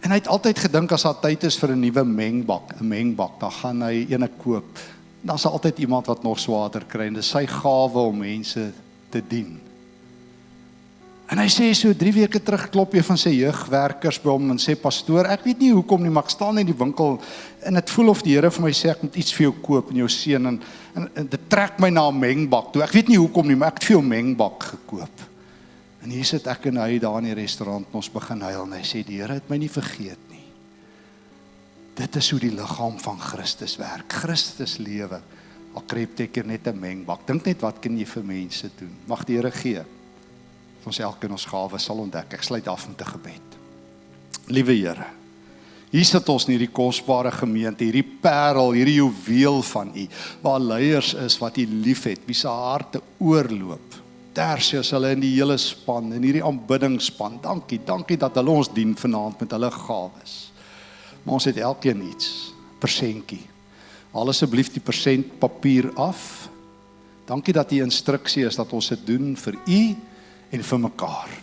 En hy het altyd gedink, as daar tyd is vir 'n nuwe mengbak, dan gaan hy ene koop. Dan is altyd iemand wat nog swaarder kry, en dis sy gawe om mense te dien. En hy sê so 3 weke terug klop jy van sy jeugwerkers by hom en sê pastoor, ek weet nie hoekom nie, maar ek staan in die winkel en dit voel of die Here vir my sê ek moet iets vir jou koop en jou seun en dit trek my na 'n mengbak toe. Ek weet nie hoekom nie, maar ek het vir jou mengbak gekoop. En hier sit ek en hy daar in die restaurant en ons begin huil en hy sê die Here het my nie vergeet nie. Dit is hoe die liggaam van Christus werk. Christus lewe. Al kry jy keer net 'n mengbak. Dink net wat kan jy vir mense doen. Mag die Here gee. Ons elkeen ons gawes sal ontdek. Ek sluit af met 'n gebed. Liewe Here, hier sit ons in hierdie kosbare gemeente, hierdie parel, hierdie juweel van U, waar leiers is wat U liefhet, wie se harte oorloop. Tersius hulle in die hele span, in hierdie aanbiddingsspan. Dankie dat hulle ons dien vanaand met hulle gawes. Maar ons het elkeen iets, persentjie. Haal asseblief die persentpapier af. Dankie dat die instruksie is dat ons dit doen vir U en vir mekaar.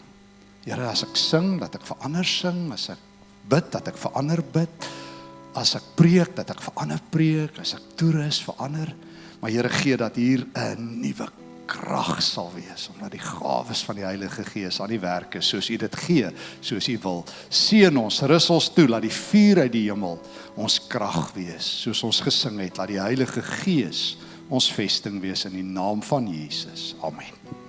Here, as ek sing, dat ek vir ander sing, as ek bid, dat ek vir ander bid, as ek preek, dat ek vir ander preek, as ek toerus vir ander, maar Here gee dat hier 'n nuwe krag sal wees, omdat die gawes van die Heilige Gees aan die werk is, soos U dit gee, soos U wil. Seën ons, rus ons toe, laat die vuur uit die hemel ons krag wees, soos ons gesing het, laat die Heilige Gees ons vesting wees in die naam van Jesus. Amen.